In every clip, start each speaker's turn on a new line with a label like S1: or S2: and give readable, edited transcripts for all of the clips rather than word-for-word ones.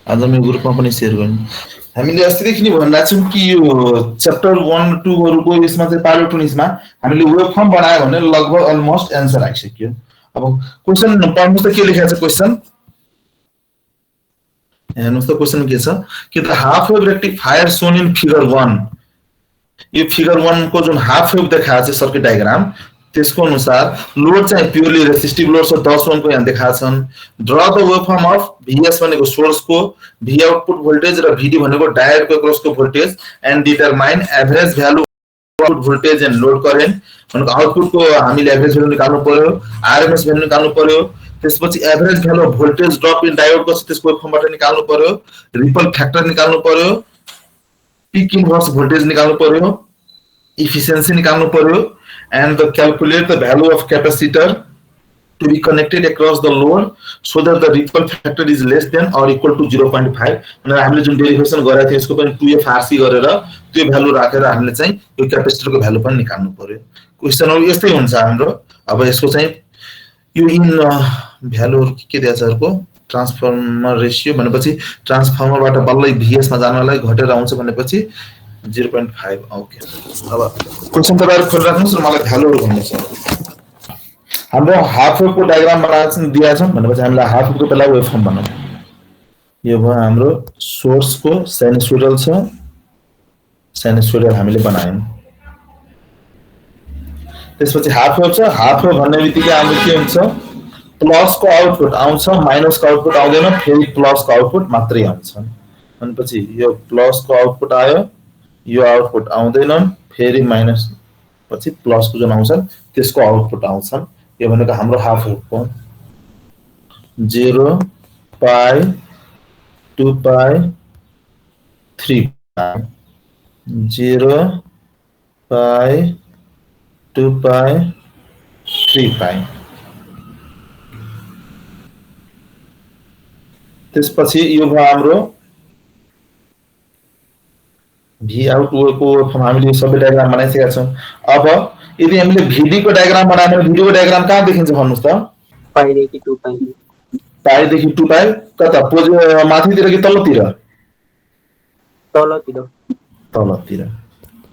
S1: आज म ग्रुपमा पनि शेयर गर्ने। हामीले अस्तिदेखि नै भनिरहेको छौँ कि यो च्याप्टर 1 2 हरुको यसमा चाहिँ पाइलट टुनिसमा हामीले वेब फर्म बनायो भने लगभग अलमोस्ट एन्सर आइसक्यो। अब क्वेशन पढ्नुस् त के लेखेको छ क्वेशन हेर्नुस् त क्वेशन के छ कि the half wave rectifier shown in figure 1 यो फिगर 1 को जुन हाफ वेव देखाएको छ सर्किट डायग्राम त्यसको अनुसार लोड चाहिँ प्योरली रेसिस्टिभ लोड छ 10 ओम को यहाँ देखाएको छन्। Draw the wave form of VS भनेको सोर्स को भी आउटपुट भोल्टेज र भीडी भनेको डायोड को क्रस को voltage and determine average value output voltage and load current भनेको आउटपुट को हामीले एभरेज भ्यालु निकाल्नु पर्यो आरएमएस भ्यालु निकाल्नु पर्यो त्यसपछि average value of voltage drop in diode को त्यसको वेव फर्मबाट निकाल्नु पर्यो रिपल फ्याक्टर निकाल्नु पर्यो पीक इन्भर्स भोल्टेज निकाल्नु पर्यो efficiency निकाल्नु पर्यो and calculate the value of capacitor to be connected across the load so that the ripple factor is less than or equal to 0.5 अनि हामीले जुन डेरिभेसन गरेको थियो यसको पनि 2f RC गरेर त्यो भ्यालु राखेर हामीले चाहिँ यो क्यापेसिटरको भ्यालु पनि निकाल्नु पर्यो। क्वेशनहरु यस्तै हुन्छ हाम्रो। अब यसको चाहिँ यो इन भ्यालु के दिएको छ अर्को ट्रान्सफर्मर रेशियो भनेपछि ट्रान्सफर्मरबाट बल्लै भीएस मा जानलाई घटेर आउँछ भनेपछि 0.5 ओके। अब क्वेशन तपाईहरु खोलिराख्नुस् र मलाई भ्यालुहरु भन्नु छ। हाम्रो हाफ वेव को डायग्राम बनाएको छ दिएको छ भनेपछि हामीले हाफ वेव को पहिला वेभ फर्म बनाउँ। यो भयो हाम्रो सोर्स को साइनुसोइडल छ साइनुसोइडल हामीले बनायौं। त्यसपछि हाफ वेव छ हाफ वेव भन्ने बित्तिकै हाम्रो के हुन्छ प्लस को आउटपुट आउँछ माइनस को आउटपुट आउँदैन फेरि प्लस को आउटपुट मात्रै आउँछ। भनेपछि यो प्लस को आउटपुट आयो यो आउटपुट आउँदैन फेरि माइनस पछि प्लस को जुन आउँछ त्यसको आउटपुट आउँछ। यो भनेको हाम्रो हाफ वेव को 0 पाई 2 पाई 3 पाई 0 पाई 2 पाई 3 पाई त्यसपछि यो भयो हाम्रो भी आउट को हामीले सबै डायग्राम बनाइसकेका छौं। अब यदि हामीले भीडी को डायग्राम बनायो भने भीडी को डायग्राम कहाँ देखिन्छ भन्नुस् त
S2: पाई देखि 2 पाई
S1: पाई देखि 2 पाई कता पोजि माथितिर कि तलतिर
S2: तलतिर
S1: तलतिर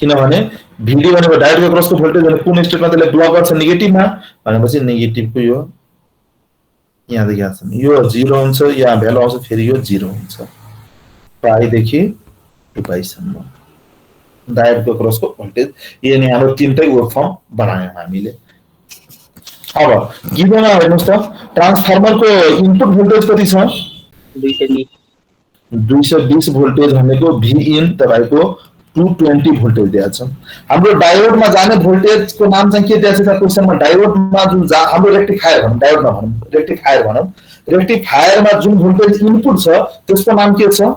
S1: किनभने भीडी भनेको डायोड को क्रस को भोल्टेज भने कुन स्टेटमा त्यसले ब्लक गर्छ नेगेटिभमा भनेपछि नेगेटिभ को यो यहाँ देखिया छ यो 0 हुन्छ यहाँ भ्यालु आउँछ फेरि यो 0 हुन्छ पाई देखि 2 पाई सम्म डायोड को क्रस को भोल्टेज यो नि हाम्रो तीनटै वेभ फर्म बनायौं हामीले। अब गिभनमा हेर्नुस् त ट्रान्सफर्मर को इनपुट भोल्टेज कति छ 220 भोल्टेज भनेको भी इन तपाईको 220 भोल्टेज दिएको छ। हाम्रो डायोडमा जाने भोल्टेज को नाम चाहिँ के दिएको छ क्वेशनमा डायोडमा जुन हाम्रो रेक्टिफायर भनौं डायोडमा भनौं रेक्टिफायरमा जुन भोल्टेज इनपुट छ त्यसको नाम के छ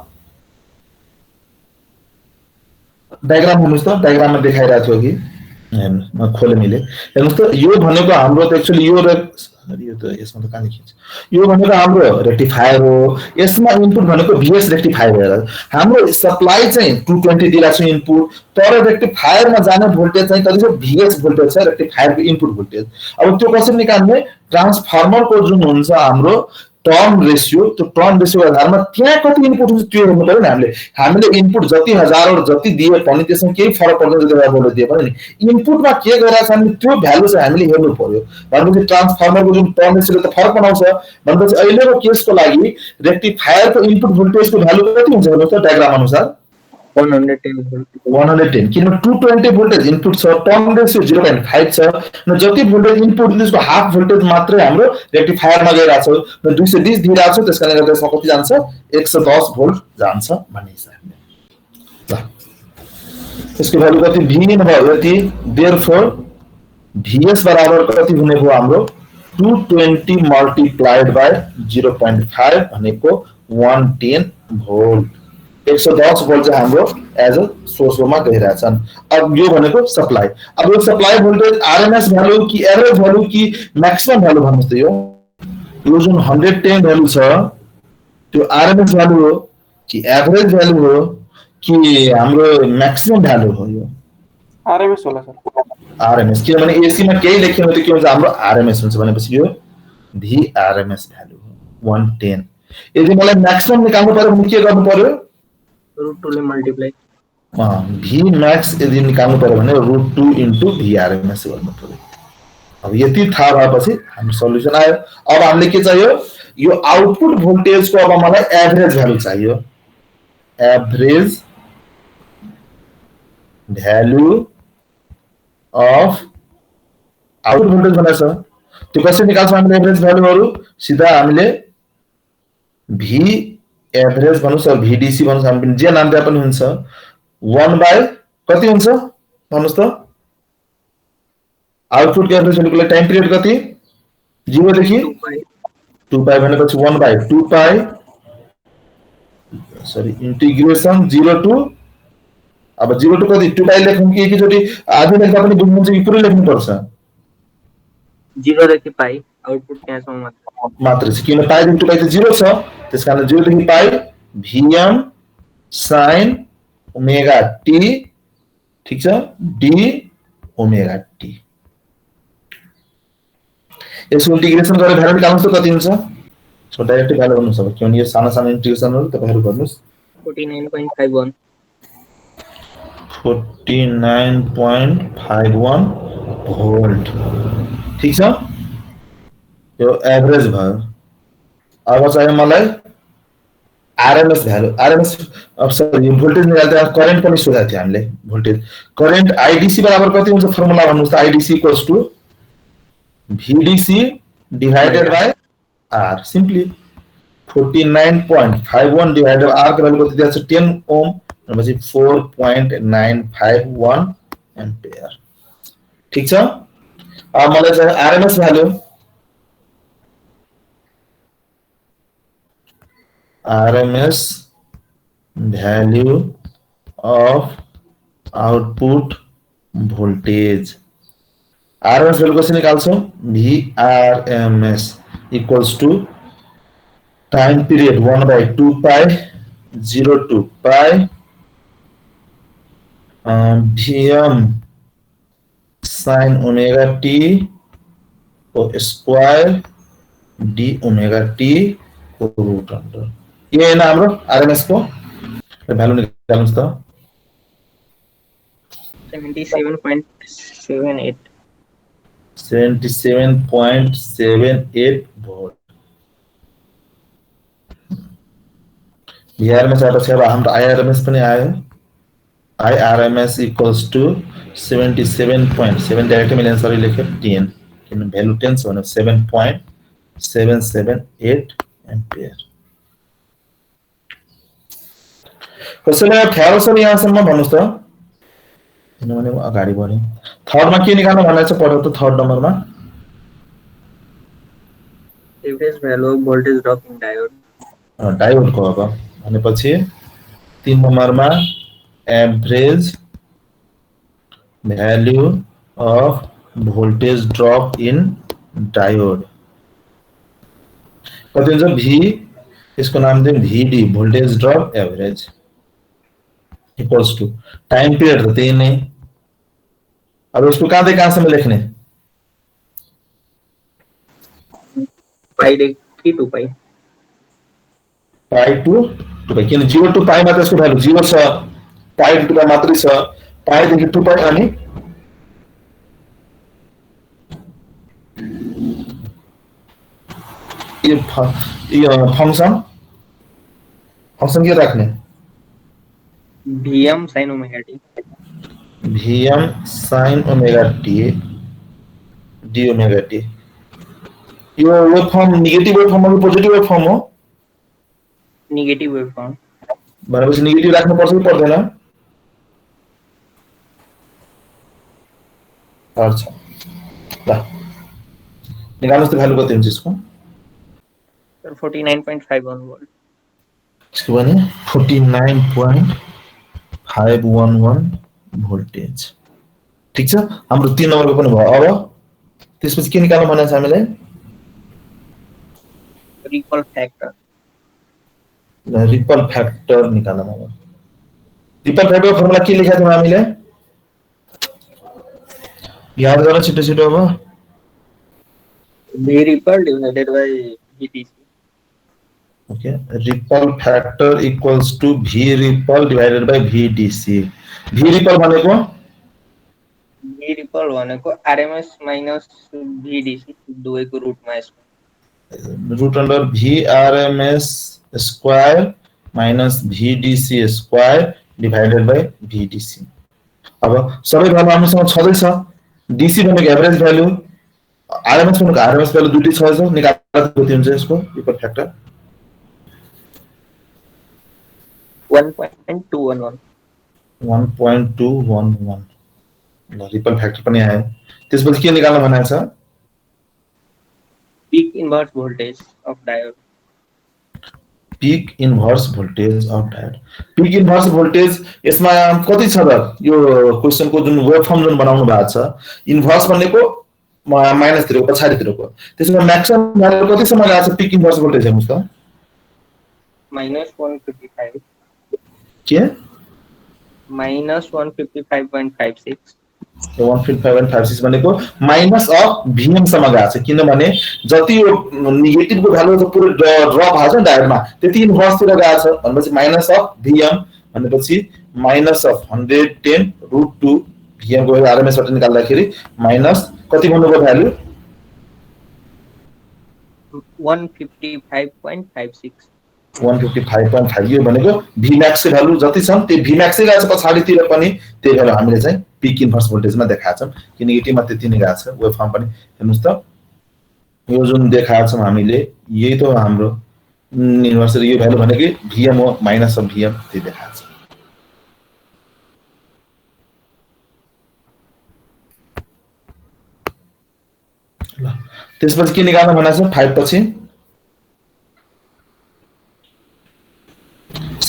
S1: डायग्राम हेर्नुस् त डायग्राममा देखाइरहेको थियो कि म खोले मैले हेर्नुस् त यो भनेको हाम्रो त एक्चुअली यो त यसमा त कहाँ लेखिन्छ यो भनेको हाम्रो रेक्टिफायर हो यसमा इनपुट भनेको भीएस रेक्टिफायर हो हाम्रो सप्लाई चाहिँ 220 दिएको छ इनपुट तर रेक्टिफायरमा जाने भोल्टेज चाहिँ कति छ भीएस भोल्टेज छ रेक्टिफायरको इनपुट भोल्टेज। अब त्यो कसरी निकाल्ने ट्रान्सफर्मरको जुन हुन्छ हाम्रो टर्न रेशियो त्यो टर्न रेशियो आधारमा त्यहाँ कति इनपुट हुन्छ त्यो हेर्नु पर्यो नि हामीले इनपुट जति हजारौं जति दिए पनि त्यसमा केही फरक पर्दैन जति भ्यालु दिए पनि इनपुटमा के गरेका छन् त्यो भ्यालु चाहिँ हामीले हेर्नु पर्यो। भनेपछि ट्रान्सफर्मरको जुन टर्न रेशियोले त फरक बनाउँछ भनेपछि अहिलेको केसको लागि रेक्टिफायरको इनपुट भोल्टेजको भ्यालु कति हुन्छ हेर्नुस् त डायग्राम अनुसार 110 किन 220 भोल्टेज इनपुट छ टर्न रेशियो 0.5 छ न जति भोल्टेज इनपुट त्यसको हाफ भोल्टेज मात्रै हाम्रो रेक्टिफायरमा गइराछ न 220 दिइराछ त्यसकारणले गर्दा यसमा कति जान्छ 110 भोल्ट जान्छ भन्ने हिसाबले। ल त्यसको भ्यालु कति भी इन भयो यति देयरफोर भीएस बराबर कति हुने भयो हाम्रो 220 मल्टिप्लाइड बाइ 0.5 भनेको 110 भोल्ट 110 भोल्ट चाहिँ हाम्रो एज अ सोर्समा गइरहेछन्। अब यो भनेको सप्लाई। अब यो सप्लाई भोल्टेज आरएमएस भ्यालु कि एभरेज भ्यालु कि म्याक्सिमम भ्यालु भन्नुस् त यो जुन 110 भ्यालु छ त्यो आरएमएस भ्यालु हो कि एभरेज भ्यालु हो कि हाम्रो म्याक्सिमम भ्यालु हो यो
S2: आरएमएस होला सर
S1: आरएमएस किनभने एसी मा केही लेख्यो भने त के हुन्छ हाम्रो आरएमएस हुन्छ भनेपछि यो भी आरएमएस भ्यालु हो 110 यदि मलाई मैक्सिमम निकाल्नु पर्यो भने के गर्नु पर्यो?
S2: √2 ले मल्टिप्लाई
S1: भी मैक्स यदि निकाल्नु पर्यो भने √2 इन्टु भी आरएमएस गर्नु पर्यो। अब यति थाहा भएपछि हाम्रो सल्युसन आयो। अब हामीले के चाहियो? यो आउटपुट भोल्टेजको अब मलाई एभरेज भ्यालु चाहियो। Average value of output voltage भनेछ। त्यो कसरी निकाल्छौँ हामीले एभरेज भ्यालुहरु? सिधा हामीले भी एभरेज भन्नुस् र भीडीसी भन्नुस्, हामी जे नाम दिए पनि हुन्छ। 1 बाइ कति हुन्छ भन्नुस् त? आउटपुट को एभरेज भ्यालुको लागि टाइम पिरियड कति? 0 देखि 2 पाई भनेपछि 1 by 2 pi sorry integration 0 to अब 0 टू कति 2 पाई लेख्नु कि एकैचोटी आधी लेख्दा पनि बुझ्नुहुन्छ कि पुरै लेख्नु पर्छ?
S2: 0 देखि पाई आउटपुट त्यहाँसम्म
S1: मात्र छ। किन पाई देखि 2 पाई त 0 छ, त्यसकारण 0 देखि पाई vm sin ओमेगा t ठीक छ d ओमेगा t। यसको इंटीग्रेशन गरेर भ्यालु निकाल्नुस् त कति हुन्छ? सो डाइरेक्ट भ्यालु गर्नु सक्छ किनभने यो साना साना इंटीग्रेशनहरु तपाईहरु गर्नुस्।
S2: 49.51
S1: 49.51 भोल्ट ठीक छ। यो एभरेज भयो। अब चाहिँ मलाई आरएमएस भ्यालु आरएमएस अब सरी यो भोल्टेज निकाल्दा करेन्ट पनि सोधेको थियो हामीले। भोल्टेज करेन्ट आईडीसी बराबर कति हुन्छ फर्मुला भन्नुस् त? IDC equals to VDC divided by R simply 49.51 divided by R का वैल्यू कति दिएको छ 10 ओम भनेपछि 4.951 एम्पियर ठीक छ। अब मलाई चाहिँ RMS value of output voltage RMS value कसरी निकाल्छौं? VRMS equals to time period 1 by 2 pi 0 to pi Vm sin omega t square d omega t को रूट अंडर। ये है ना हाम्रो आरएमएस को भ्यालु निकाल्नुस् त
S2: 77.78
S1: 77.78 भोल्ट। VRMS आएपछि अब हाम्रो IRMS पनि आयो। IRMS equals to 77.7 डाइरेक्ट मैले आन्सर लेखे 10 किन भ्यालु 10 छ भने 7.778 एम्पियर। कसैले थाहा छ नि यहाँसम्म भन्नुस् त? किनभने म अगाडि बढे। थर्डमा के निकाल्नु भनेको छ पढ्नु त थर्ड नम्बरमा?
S2: Average value of voltage drop in diode.
S1: Diode को अब भनेपछि 3 नम्बरमा average value of voltage drop in diode कति हुन्छ? V यसको नाम दिउँ VD voltage drop average equals to time period त त्यही नै। अब इसको कहाँ कहाँसम्म लेख्ने?
S2: पाई देखि 2 पाई
S1: पाई टु 2 पाई किन 0 टु पाई मात्र यसको भ्यालु 0 छ, पाई टु पाई मात्रै छ। पाई देखि 2 पाई अनि यो फंक्शन के राख्ने?
S2: Vm sin omega t
S1: Vm sin omega t d omega t। यो wave form negative wave form हो कि पोजिटिभ वेव फर्म हो?
S2: नेगेटिभ वेव फर्म
S1: भनेपछि नेगेटिभ राख्नु पर्छ कि पर्दैन? पर्छ। ल निकाल्नुस् त भ्यालु कति हुन्छ यसको?
S2: 49.51 वोल्ट।
S1: इसको भने 49.511 भोल्टेज ठीक छ। हाम्रो 3 नम्बरको पनि भयो। अब त्यसपछि के निकाल्नु भनेको छ हामीले?
S2: रिपल फ्याक्टर
S1: निकाल्नु पर्यो। रिपल फ्याक्टर फर्मुला के लेखेका थियौं हामीले? याद गर्न छिटो छिटो अब।
S2: V ripple divided by VDC
S1: okay ripple factor equals to v ripple divided by vdc v ripple भनेको
S2: V रिपल भनेको RMS माइनस VDC दुवैको रुटमा यसको
S1: root under vrms square minus vdc square divided by vdc अब सबै value हामीसँग छँदैछ dc भनेको एभरेज भ्यालु rms भनेको rms भ्यालु दुटै छ निकाल्दा कति हुन्छ यसको रिपल फ्याक्टर
S2: 1.211
S1: 1.211 ल रिपल फ्याक्टर पनि आयो त्यसपछि के निकाल्न भनेको छ
S2: peak inverse voltage of diode
S1: peak inverse voltage of diode peak inverse voltage यसमा कति छ त यो क्वेशनको जुन वेभ फर्म जुन बनाउनु भएको छ इन्भर्स भनेको माइनस तिरको पछाडितिरको त्यसमा म्याक्सिमम भ्यालु कतिसम्म गएको छ पीक इन्भर्स भोल्टेज हेर्नुस् त
S2: minus 155
S1: के
S2: minus 155.56
S1: 155.56 भनेको माइनस अफ भीएम सम्म गएको छ किनभने जति यो नेगेटिभको भ्यालु छ पुरै ड्रप भएको छ डायोडमा त्यति इन्भर्स तिर गएको छ भनेपछि माइनस अफ भीएम भनेपछि माइनस अफ 110 रुट 2 भीएम को आरएमएस बाट निकाल्दाखेरि माइनस कति भन्नुभयो भ्यालु
S2: 155.56
S1: 155.5 यो भनेको Vmax को भ्यालु जति छन् त्यो Vmax गएको छ पछाडितिर पनि त्यही भएर हामीले चाहिँ पीक इन्भर्स भोल्टेजमा देखाएको छौं कि नेगेटिभमा त्यति नै गएको छ वेभ फर्म पनि हेर्नुस् त यो जुन देखाएको छौं हामीले यही त हाम्रो इन्भर्स यो भ्यालु भनेको Vm हो माइनस अफ Vm त्यही देखाएको छ ल त्यसपछि के निकाल्न भनेको छ 5 पछि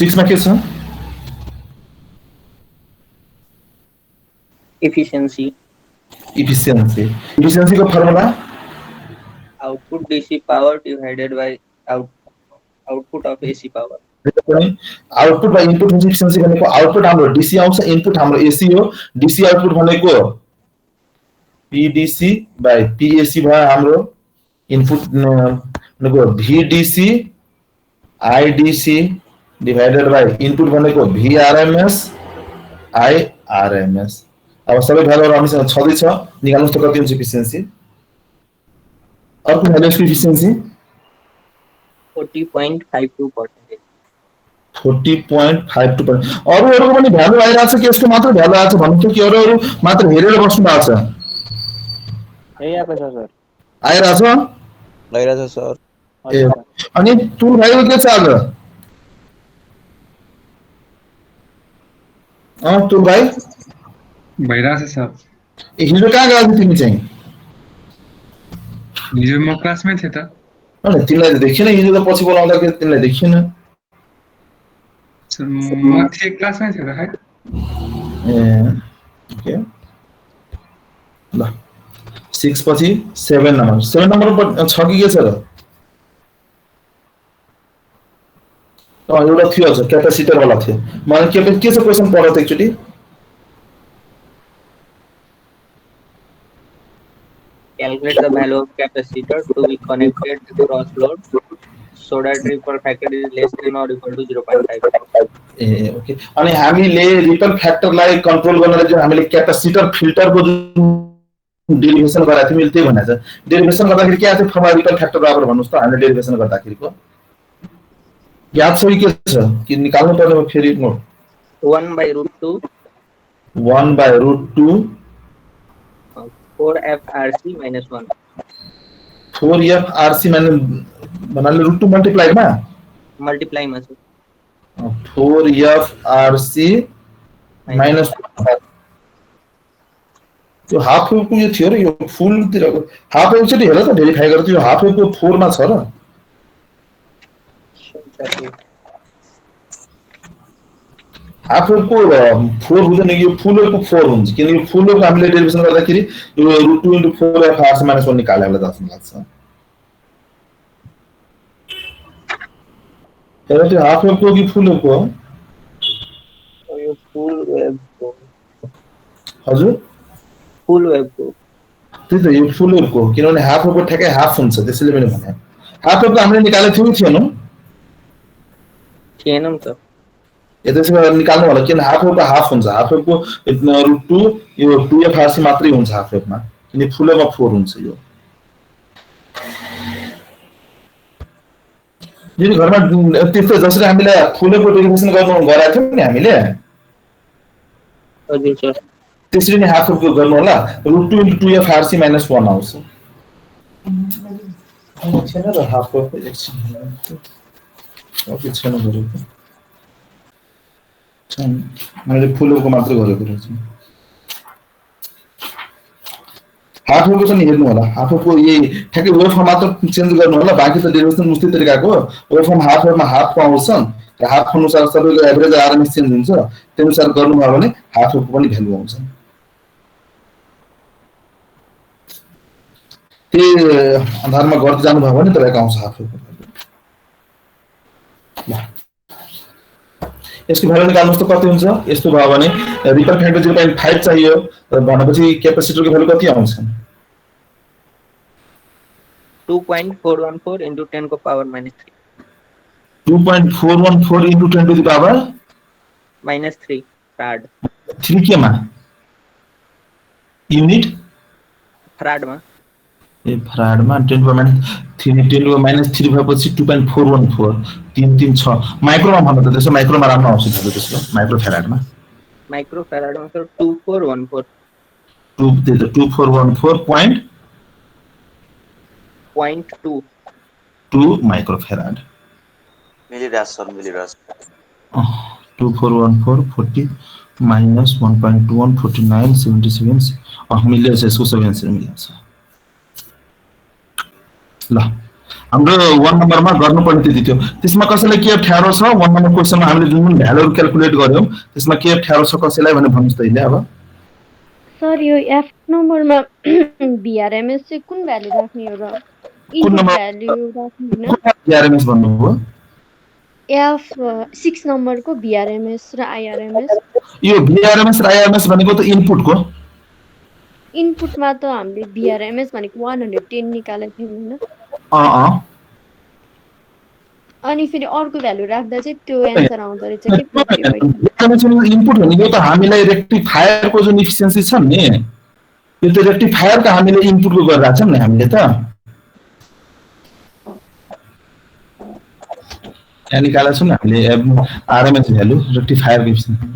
S1: 6 मा के छ
S2: efficiency
S1: efficiency को formula
S2: output DC power divided by output of AC power
S1: output by input हुन्छ efficiency भनेको आउटपुट हाम्रो DC आउँछ इनपुट हाम्रो AC हो DC आउटपुट भनेको PDC बाइ PAC भयो हाम्रो इनपुट भनेको VDC IDC divided by input भनेको VRMS IRMS अब सबै भ्यालुहरु हामीसँग छँदै छ निकाल्नुस् त कति हुन्छ एफिसिएन्सी अर्को भ्यालु यसको एफिसिएन्सी
S2: 40.52%
S1: 40.52% अरुहरुको पनि भ्यालु आइराछ कि यसको मात्र भ्यालु आछ भन्नु त कि अरुहरु मात्र हेरेर बस्नु भएको छ
S2: आइराछ सर
S3: आइराछ सर
S1: ए अनि तुल भाइको के छ आज तुल भाइ
S4: भइरहेछ सर
S1: हिजो कहाँ गएको तिमी चाहिँ
S4: हिजो म क्लासमै थिएँ त
S1: अनि तिमीलाई देखिन हिजो त पछि बोलाउँदाखेरि तिमीलाई देखिन
S4: म थिएँ क्लासमै थिएँ त खै
S1: ए ओके ल 6 पछि 7 नम्बर पर छ कि के छ र एउटा थियो छ क्यापेसिटर वाला थियो मैले के छ क्वेशन पढ्नु त actually
S2: calculate the value of capacitor to be connected to cross load so that ripple factor is less than or equal to 0.5
S1: A okay अनि हामीले रिपल फ्याक्टरलाई कन्ट्रोल गर्न चाहिँ हामीले क्यापेसिटर फिल्टरको जुन डेरिभेसन गराएको थियौ मैले त्यही भनेको छ डेरिभेसन गर्दाखेरि के आथ्यो फर्मुला रिपल फ्याक्टर बराबर भन्नुस् त हामीले डेरिभेसन गर्दाखेरिको याद छ कि के छ कि निकाल्नु पर्ने फेरि
S2: 1/√2
S1: 1/√2
S2: 4FRC minus 1
S1: 4FRC भन्नाले √2 मल्टिप्लाई मा
S2: multiply मा छ
S1: 4FRC minus त्यो हाफ वेव को यो थियो र यो फुल तिरको हाफ वेव चाहिँ हेर त भेरिफाई गर त यो हाफ वेव को 4 मा छ र हाफ वेव को 4 हुँदैन यो फुल वेव को 4 हुन्छ किन यो फुल वेव हामीले डेरिभेसन गर्दाखेरि यो √2 * 4FRC - 1 निकाल्ने बेला जस्तो लाग्छ तर त्यो हाफ वेव को कि फुल वेव को
S2: यो फुल वेव को
S1: हजुर
S2: फुल वेव को
S1: त्यही त यो फुल वेव को किनभने हाफ वेव को ठ्याक्कै हाफ हुन्छ त्यसैले मैले भने हाफ वेव को हामीले निकालेको थियौ थिएन
S2: थिएन नि त
S1: यो त्यसमा निकाल्नु होला किन हाफ वेभको हाफ हुन्छ हाफ वेभको √2 यो 2f मात्रै हुन्छ हाफ वेभमा किन फुल वेभमा 4 हुन्छ यो जुन घरमा त्यस्तो जसरी हामीले फुल वेभको डेरिभेसन गराएको थियौं नि हामीले
S2: हजुर सर
S1: त्यसरी नै हाफ वेभको गर्नु होला √2 * 2f - 1 आउँछ छैन र हाफ वेभको एकछिन ओके छैन गरेको मैले फुल वेभको मात्र गरेको रहेछु हाफ वेभको चाहिँ हेर्नु होला हाफ वेभको यही ठ्याक्कै वेभ फर्म मात्र चेन्ज गर्नु होला बाँकी त डेरिभेसन उस्तै तरिकाको वेभ फर्म हाफ वेभमा हाफको आउँछ र हाफ अनुसार सबैको एभरेज आरएमएस चेन्ज हुन्छ त्यसअनुसार गर्नुभयो भने हाफ वेभको पनि भ्यालु आउँछ त्यही आधारमा गर्दै जानुभयो भने तपाईँको आउँछ हाफ वेभको ल यसको भ्यालु निकाल्नुस् त कति हुन्छ यस्तो भयो भने रिपल फ्याक्टर 0.5 चाहियो भनेपछि क्यापेसिटरको भ्यालु कति आउँछ
S2: 2.414 into 10 को power -3
S1: 2.414 into 10 to the power
S2: -3 fraud
S1: 3 के मा युनिट
S2: फ्राड मा
S1: ए फ्राड मा 10 to -3 भएपछि 2.414 336 माइक्रोमा भन्नु त त्यसो माइक्रोमा राम्रो आउँछ त्यसको माइक्रो फ्याराडमा
S2: सर 2414
S1: 2414.2 माइक्रो फ्याराड
S3: मिलिराज
S1: 2414 40 minus 1.21 49 77 मिलेछ यसको 7 मिलेछ ल हाम्रो 1 नम्बरमा गर्नुपर्ने त्यति थियो त्यसमा कसैलाई के ठ्यारो छ 1 नम्बर क्वेशनमा हामीले जुन भ्यालुहरु क्याल्कुलेट गर्यौं त्यसमा के ठ्यारो छ कसैलाई भने भन्नुस् त अहिले अब
S5: सर यो एफ नम्बरमा बीआरएमएस चाहिँ कुन भ्यालु राख्ने हो र
S1: कुन नम्बर
S5: भ्यालु राख्नु हैन
S1: बीआरएमएस भन्नुभयो
S5: एफ 6 नम्बरको बीआरएमएस र आईआरएमएस
S1: यो बीआरएमएस र आईआरएमएस भनेको त इनपुटको
S5: इनपुटमा त हामीले बीआरएमएस भनेको 110 निकालेको थियौं हैन अनि फेरि अर्को भ्यालु राख्दा चाहिँ त्यो एन्सर आउँदो रहेछ के
S1: इनपुट भनेको त हामीलाई रेक्टिफायरको जुन एफिसिएन्सी छ नि यो त रेक्टिफायरको हामीले इनपुटको गरिरहेको छौं नि हामीले त यहाँ निकालेको छौं हामीले आरएमएस भ्यालु रेक्टिफायरको एफिसिएन्सी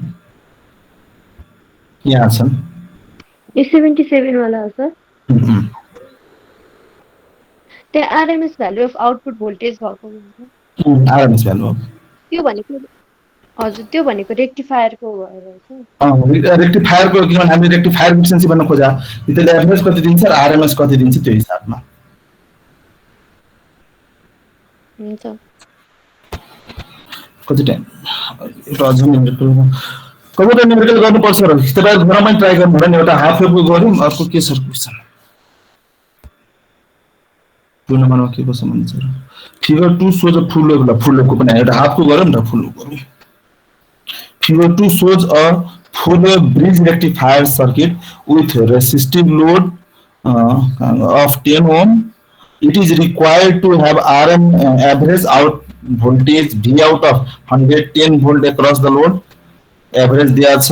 S1: यहाँ छन्
S5: यो 77 वाला हो सर त्यो RMS value of output voltage भएको हुन्छ
S1: आरएमएस भ्यालु
S5: त्यो भनेको हजुर त्यो भनेको रेक्टिफायरको रहेछ
S1: रेक्टिफायरको किनभने हामीले रेक्टिफायर एफिसिएन्सी भन्न खोजा त्यसले एभरेज कति दिन्छ र आरएमएस कति दिन्छ त्यो हिसाबमा
S5: हुन्छ
S1: कति टाइम एउटा अझ कम्प्युटर न्युमेरिकल गर्नुपर्छ र तपाईहरु घरमा ट्राई गर्नु होला नि एउटा हाफ वेभको गरौँ अर्को के सर क्वेशन टु नम्बरमा के को सम्बन्ध छ फिगर 2 shows a full वेभको पनि एउटा हाफको गरौँ र फुल गरौँ Figure 2 shows a full wave bridge rectifier circuit with resistive load of 10 ohm. It is required to have RM average out voltage V out of 110 volt across the load. Average दिया छ.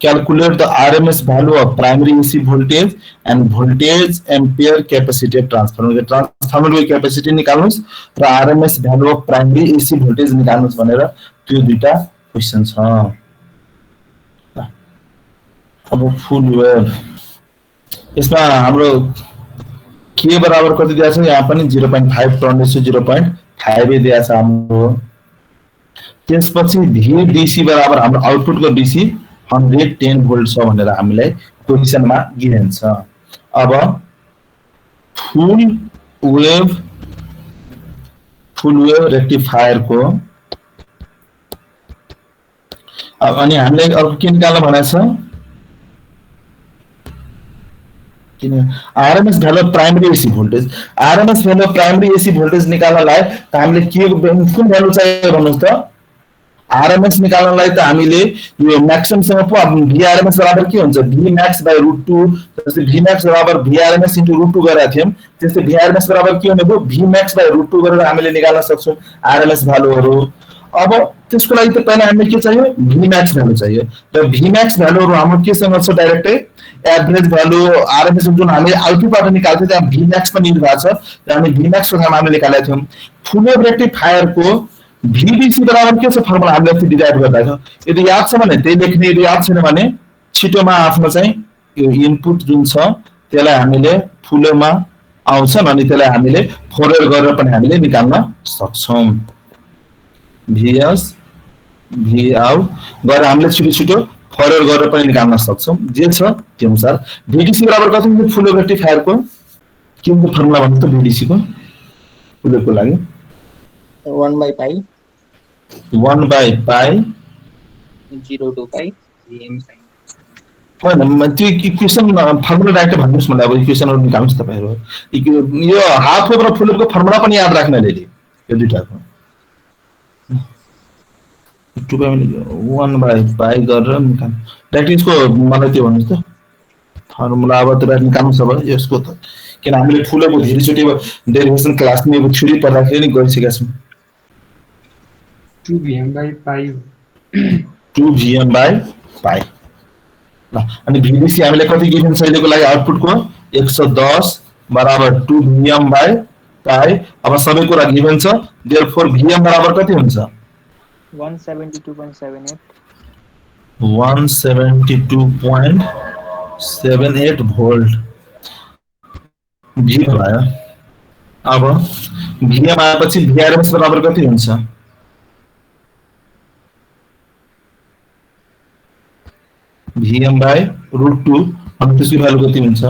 S1: Calculate the RMS value of primary AC voltage and voltage ampere capacity of transformer. Transformer को capacity निकाल्नुस् र RMS value of primary AC voltage निकाल्नुस् भनेर त्यो दुईटा question छ. अब फुल wave यसमा हाम्रो के बराबर कति दिया छ यहाँ पनि 0.5 टर्न रेशियो 0.5 दिया छ हाम्रो. त्यसपछि VDC बराबर हाम्रो आउटपुटको DC 110 भोल्ट छ भनेर हामीलाई क्वेशनमा गिभन छ. अब फुल वेभ रेक्टिफायर को अब अनि हामीले अर्को के निकाल्न भनेको छ किन RMS value primary AC voltage RMS value primary AC voltage निकाल्नलाई त हामीले के कुन भ्यालु चाहियो भन्नुस् त आरएमएस निकाल्नलाई त हामीले यो म्याक्सिमम सम्म पो भीआरएमएस बराबर के हुन्छ Vmax/√2 जस्तै Vmax बराबर Vrms/√2 गरेका थियौं त्यस्तै Vrms बराबर के हुने भयो Vmax/√2 गरेर हामीले निकाल्न सक्छौं आरएमएस भ्यालुहरु. अब त्यसको लागि त पहिला हामीले के चाहियो Vmax भ्यालु चाहियो र Vmax भ्यालुहरु हाम्रो केसँग छ डाइरेक्टै एभरेज भ्यालु आरएमएस जुन हामीले आउटपुटबाट निकाल्थ्यौ त्यहाँ Vmax पनि निर्भर छ र हामी Vmax को काम हामीले निकालेका थियौं फुल वेभ रेक्टिफायर को VDC बराबर के छ फर्मुला हामीले त्यो डिराइभ गर्दा छ यदि याद छ भने त्यही लेख्ने यदि याद छैन भने छिटोमा आफ्नो चाहिँ यो इनपुट जुन छ त्यसलाई हामीले फुलमा आउँछन् अनि त्यसलाई हामीले फरवर्ड गरेर पनि हामीले निकाल्न सक्छौं VS Vout गरेर हामीले छिटो छिटो फरवर्ड गरेर पनि निकाल्न सक्छौं जे छ त्यो अनुसार VDC बराबर कति हुन्छ फुल वेभ रेक्टिफायर को के हुन्छ फर्मुला भन्नु त VDC को फुल वेभ को लागि
S2: 1 by pi
S1: 1 by pi
S2: 0 to pi Vm sin
S1: होइन त्यो इक्वेसन फर्मुला डाइरेक्ट भन्नुस् मलाई अब इक्वेसनहरु निकाल्नुस् तपाईहरु यो हाफ वेभ र फुल वेभ को फर्मुला पनि याद राख्न अलिअलि यो दुईटाको 2 by 1 by pi गरेर निकाल डाइरेक्ट यसको मलाई त्यो भन्नुस् त फर्मुला अब तपाईहरु निकाल्नु छ भने यसको त किन हामीले फुल वेभको धेरैचोटि डेरिभेसन क्लासमा यो थ्योरी पढ्दाखेरि नि गरिसकेका छौं
S4: 2Vm by pi
S1: 2Vm by pi ल अनि VDC हामीले कति गिभन छ अहिलेको लागि आउटपुट को 110 बराबर 2Vm by pi अब सबै कुरा गिभन छ देयरफोर Vm बराबर कति हुन्छ
S2: 172.78
S1: 172.78 भोल्ट V भयो अब Vm आएपछि Vrms बराबर कति हुन्छ Vm by √2 अनि त्यसको भ्यालु कति हुन्छ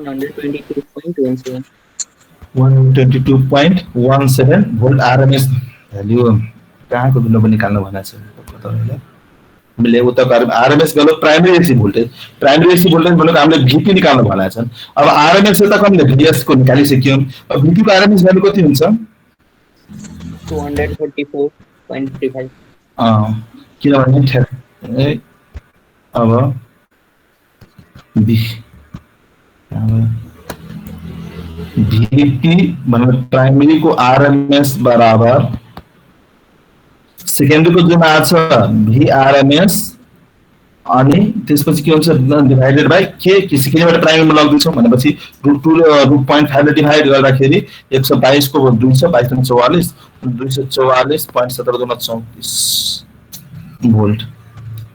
S2: 122.17
S1: 122.17 भोल्ट आरएमएस भ्यालु कहाँको बिन्दु पनि निकाल्नु भनेको छ तपाईलाई हामीले उता RMS value primary AC voltage भनेको हामीले भिपी निकाल्नु भनेको छ अब आरएमएस त कमले भिएस को निकालिसक्यौं अब भिपी को आरएमएस भ्यालु कति हुन्छ
S2: 244.35
S1: किनभने अब भिपी मतलब प्राइमरी को आरएमएस बराबर सेकेंडरी को जुन आछ भिआरएमएस अनि त्यसपछि के हुन्छ डिवाइडेड बाइ के सेकेन्डरीबाट प्राइमरीमा लग्दैछौं भनेपछि √2 √0.5 ले डिवाइड गर्दाखेरि 122 को 222 244.1734 भोल्ट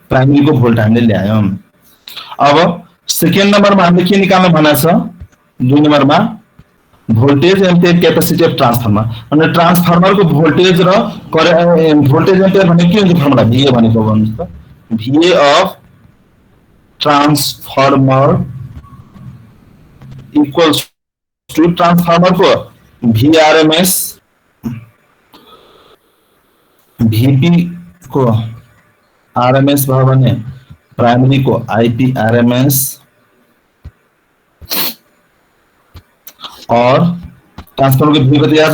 S1: प्राइमरी को भोल्ट हामीले ल्यायौं अब सेकेन्ड नम्बरमा हामीले के निकाल्न भनेको छ 2 नम्बरमा voltage ampere capacity of transformer अनि ट्रान्सफर्मर को भोल्टेज र भोल्टेज एम्पियर भने के हुन्छ फर्मुला VA भनेको भन्नुस् त VA of transformer equals to transformer को VRMS VP को RMS भयो भने प्राइमरी को IP RMS और ट्रान्सफर्मर को V कति आछ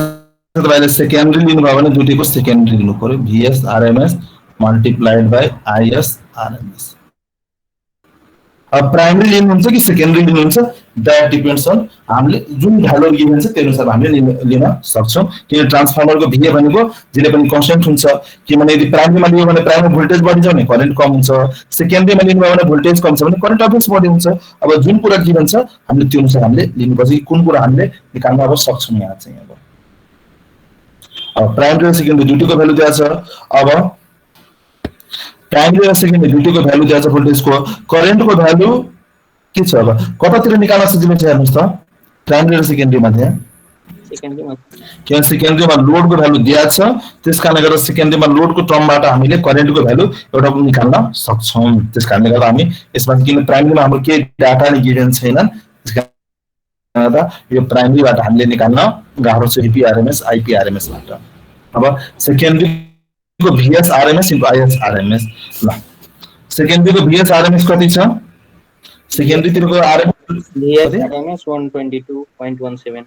S1: तपाईले सेकेन्डरी लिनु भयो भने दुईटैको सेकेन्डरी लिनु पर्यो VS RMS multiplied by IS RMS अब प्राइमरी लिनुहुन्छ कि सेकेन्डरी लिनुहुन्छ दैट डिपेंड्स अन हामीले जुन भ्यालु गिभन छ त्यो अनुसार हामीले लिन सक्छौं किन ट्रान्सफर्मर को VA भनेको जहिले पनि कन्स्टेन्ट हुन्छ किनभने यदि प्राइमरीमा लियो भने प्राइमरी भोल्टेज बढी छ भने करेन्ट कम हुन्छ सेकेन्डरीमा लिनु भयो भने भोल्टेज कम छ भने करेन्ट अभियस बढी हुन्छ अब जुन कुरा गिभन छ हामीले त्यो अनुसार हामीले लिनुपर्छ कि कुन कुरा हामीले निकाल्न अब सक्छौं यहाँ चाहिँ अब प्राइमरी र सेकेन्डरी दुईटैको भ्यालु दिएको छ अब प्राइमरी र सेकेन्डरी दुईटैको भ्यालु दिएको छ भोल्टेज को करेन्ट को भ्यालु के छ अब कतातिर निकाल्न सजिलो छ हेर्नुस् त प्राइमरी र सेकेन्डरी मध्ये के सेकेन्डरीमा लोड को भ्यालु दिएको छ त्यसकारणले गर्दा सेकेन्डरीमा लोड को टर्मबाट हामीले करेन्ट को भ्यालु एउटा निकाल्न सक्छौं त्यसकारणले गर्दा हामी यसमा किन प्राइमरीमा हाम्रो के डाटा नि गिभन छैन त्यसकारण यो प्राइमरीबाट हामीले निकाल्न गाह्रो छ VRMS IPRMS बाट अब सेकेन्डरी को VS RMS into IS RMS ल सेकेन्डरी को VS RMS कति छ secondary तिरको
S2: VS RMS 122.17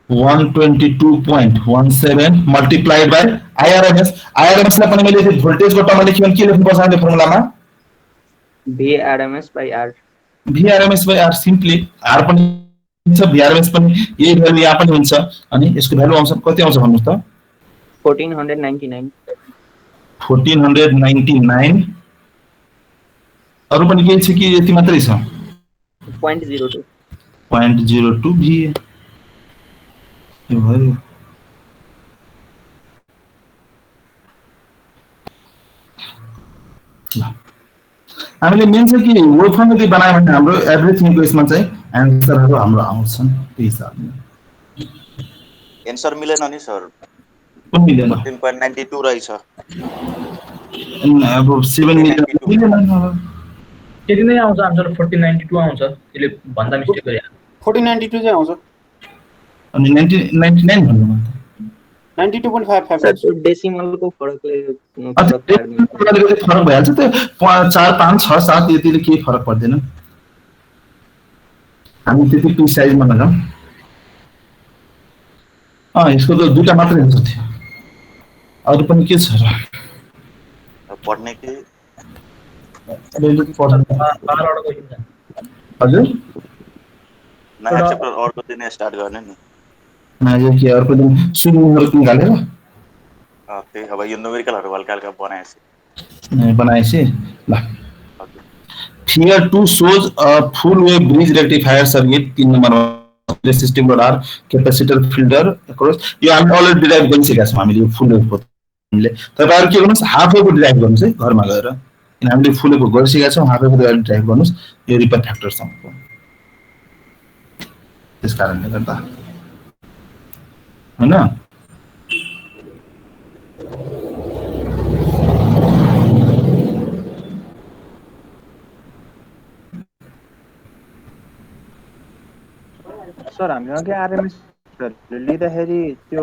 S1: 122.17 multiplied by IRMS लाई पनि मैले भोल्टेज को टर्ममा लेख्यो भने के लेख्नु पर्छ हामीले फर्मुलामा
S2: VRMS by R
S1: VRMS by R simply R पनि छ VRMS पनि यही भ्यालु यहाँ पनि हुन्छ अनि यसको भ्यालु आउँछ कति आउँछ भन्नुस् त
S2: 1499
S1: 1499 अरु पनि केही छ कि यति मात्रै छ
S2: 0.02
S1: 0.02 भी यो भयो हामीले मेन चाहिँ कि वर्क फर्मुला बनायो भने हाम्रो एभ्रिथिङको यसमा चाहिँ एन्सरहरु हाम्रो आउँछन् त्यही हिसाबले
S3: एन्सर मिलेन नि सर
S1: कुन मिलेन
S3: 14.92 रहेछ
S1: अब 7 मिलेन
S6: त्यति नै आउँछ आन्सर 1492 आउँछ त्यसले भन्दा मिस्टेक गरे
S7: 1492 चाहिँ आउँछ
S1: अनि 99 भन्नु म
S7: 92.55
S2: सर डेसिमल को फरकले
S1: अलिकति फरक भइहाल्छ त्यो 4 5 6 7 यतिले केही फरक पर्दैन हामी त्यति प्रिसाइजमा नजाउँ यसको त दुईटा मात्रै हुन्छ थियो अरु पनि के छ र
S3: पढ्ने कि
S6: बाह्रवटा क्वेशन छ
S1: हजुर
S3: नयाँ च्याप्टर अर्को दिन स्टार्ट गर्ने नि
S1: यो के अर्को दिन सुनिहरु निकालेर
S3: त्यही अब यो न्युमेरिकलहरु हल्का हल्का बनाएपछि
S1: बनाएपछि ल Figure 2 shows a full wave bridge rectifier circuit 3 नम्बरमा resistive load R capacitor filter across यो हामी अलरेडी डिराइभ गरिसकेका छौं हामीले यो फुल वेभको हामीले तपाईहरु के गर्नुस् हाफ वेभको डिराइभ गर्नुस् है घरमा गएर किन हामीले फुल वेभको गरिसकेका छौं हाफ वेभको डिराइभ गर्नुस् यो रिपर फ्याक्टर सँगको त्यस कारणले गर्दा हैन
S8: सर हामीले अघि आरएमएस लिँदाखेरि त्यो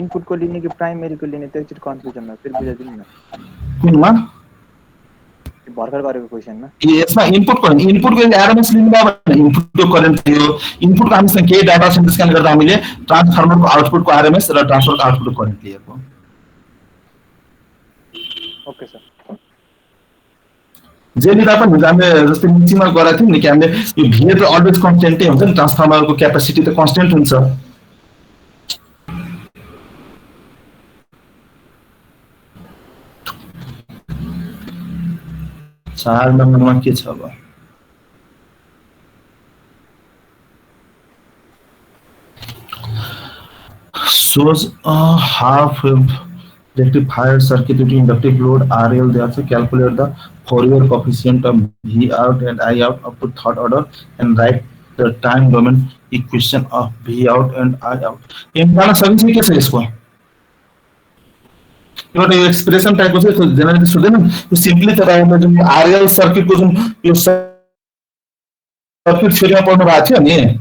S8: इनपुटको लिने कि प्राइमेरीको लिने त्यो एकचोटि कन्फ्युजनमा फेरि बुझाइदिनु न
S1: कुनमा
S8: भर्खर गरेको क्वेशनमा
S1: यसमा इनपुटको आरएमएस लिनु भयो भने इनपुटको करेन्ट थियो इनपुटको हामीसँग केही डाटा स्क्यान गर्दा हामीले ट्रान्सफर्मरको आउटपुटको आरएमएस र ट्रान्सफरको आउटपुटको करेन्ट लिएको
S8: ओके सर
S1: जे लिँदा पनि हामीले जस्तै निचेमा गरेको थियौं नि कि हामीले यो भिए त अलवेज कन्स्टेन्टै हुन्छ नि ट्रान्सफर्मरको क्यापेसिटी त कन्स्टेन्ट हुन्छ 4 नम्बरमा के छ अब shows a half wave rectifier circuit with inductive load RL. They also calculate the Fourier coefficient of V out and I out up to third order and write the time domain equation of V out and I out. In वाला सभी से कैसे इसको? ये वाला expression type को से तो generally सुधे ना तो simply तरह है जो RL circuit को जो सर्किट थ्योरी में पढ़ने बात है नहीं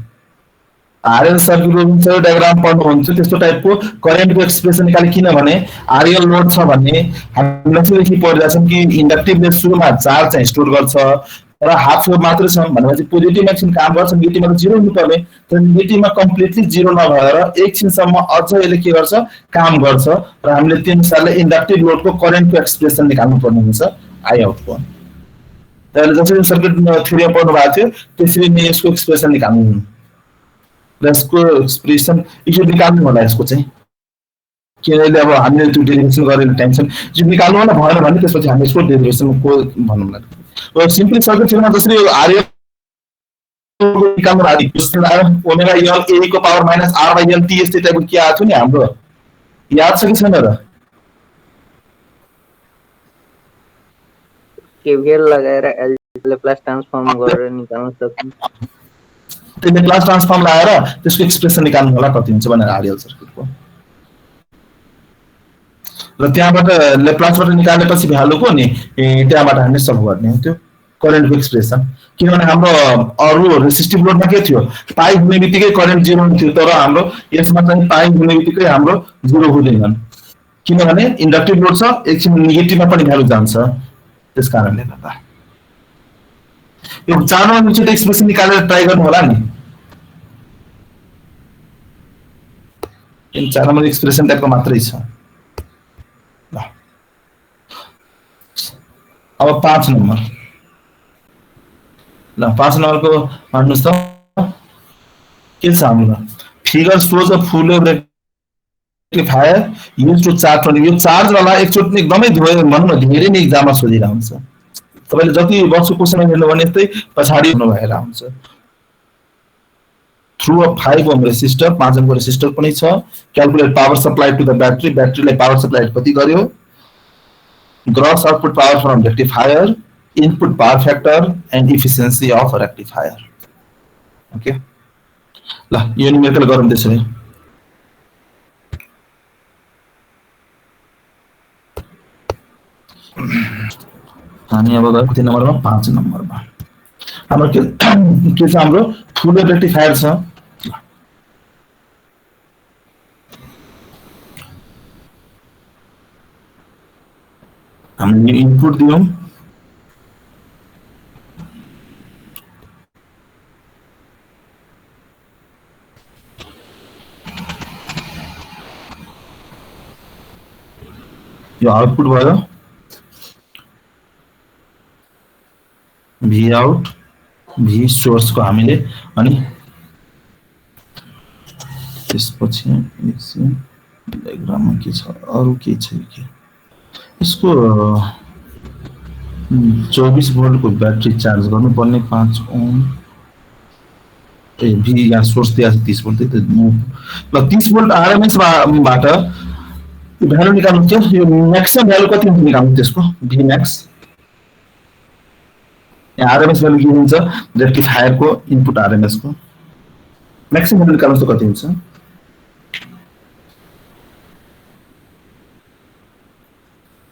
S1: आरएल सर्किट डायग्राम पढ्नुहुन्छ त्यस्तो टाइपको करेन्टको एक्सप्रेसन निकाले किन भने आरएल लोड छ भन्ने हामीले चाहिँ के पढिरहेछौं कि इन्डक्टिभले सुरुमा चार्ज चाहिँ स्टोर गर्छ र हाफ वेभ मात्र छ भनेपछि पोजिटिभ एक्सन काम गर्छ नेगेटिभमा जिरो हुनुपर्ने तर नेगेटिभमा कम्प्लिटली जिरो नभएर एकछिनसम्म अझ यसले के गर्छ काम गर्छ र हामीले त्यो अनुसारले इन्डक्टिभ लोडको करेन्टको एक्सप्रेसन निकाल्नु पर्ने हुन्छ आई आउटको त्यसले जसरी सर्किट थ्योरी पढ्नु भएको थियो त्यसरी नै यसको एक्सप्रेसन निकाल्नु यसको एक्सप्रेसन यो निकाल्नु होला यसको चाहिँ किनले अब हामीले त्यो डेरिभेसन गरेर टेन्सन जो निकाल्नु होला भएन भने त्यसपछि हामी यसको डेरिभेसनको भनौँ न अब सिम्पली सर्किट थ्योरीमा जसरी आरएल निकाल्नु भएको ओमेगा एल ए को power minus R by L T यस्तै टाइपको के आएको थियो नि हाम्रो याद छ कि छैन र
S2: केवीएल लगाएर एल लेप्लास ट्रान्सफर्म गरेर निकाल्न सक्छौं
S1: त्यसले क्लास ट्रान्सफर्म लगाएर त्यसको एक्सप्रेसन निकाल्नु होला कति हुन्छ भनेर आरएल सर्किटको र त्यहाँबाट लेप्लासबाट निकालेपछि भ्यालुको नि त्यहाँबाट हामीले सल्भ गर्ने हो त्यो करेन्टको एक्सप्रेसन किनभने हाम्रो अरु रेसिस्टिभ लोडमा के थियो पाई हुने बित्तिकै करेन्ट जिरो थियो तर हाम्रो यसमा चाहिँ पाई हुने बित्तिकै हाम्रो जिरो हुँदैन किनभने इन्डक्टिभ लोड छ एकछिन नेगेटिभमा पनि भ्यालु जान्छ त्यस कारणले गर्दा यो 4 नम्बर निचेको एक्सप्रेसन निकालेर ट्राई गर्नु होला नि इन 4 नम्बर एक्सप्रेसन टाइपको मात्रै छ ल अब 5 नम्बर ल 5 नम्बरको भन्नुस् त के छ हाम्रो figure shows a full wave rectifier use to charge यो चार्ज वाला एकचोटि एकदमै भनौँ न धेरै नै एक्जाममा सोधिरहेको हुन्छ तपाईले जति वर्ष क्वेशन हेर्नु भने त्यही पछाडी हुनु भएर हुन्छ थ्रु अ 5 ओम रेसिस्टर 5 ओमको रेसिस्टर पनि छ calculate power supply to the battery ब्याट्रीलाई पावर सप्लाई कति गर्यो gross output power from rectifier input power factor and efficiency of rectifier okay ल यो न्युमेरिकल गरौँ त्यसरी हामी अब गयो कति नम्बरमा 5 नम्बरमा हाम्रो के छ हाम्रो फुल वेभ रेक्टिफायर छ हामीले इनपुट दियौं यो आउटपुट भयो भी आउट भी सोर्स को हामीले अनि त्यसपछि डायग्राममा के छ अरु के छ के यसको 24 भोल्ट को ब्याट्री चार्ज गर्नुपर्ने 5 ओम भी यहाँ सोर्स दिया 30 भोल्ट ल 30 भोल्ट आरएमएस बाट भ्यालु निकाल्नु छ यो म्याक्सिमम भ्यालु कति हुन्छ निकाल्नु त्यसको भी म्याक्स यहाँ आरएमएस भ्यालु के हुन्छ रेक्टिफायर को इनपुट आरएमएस को म्याक्सिमम भ्यालु निकाल्नु त कति हुन्छ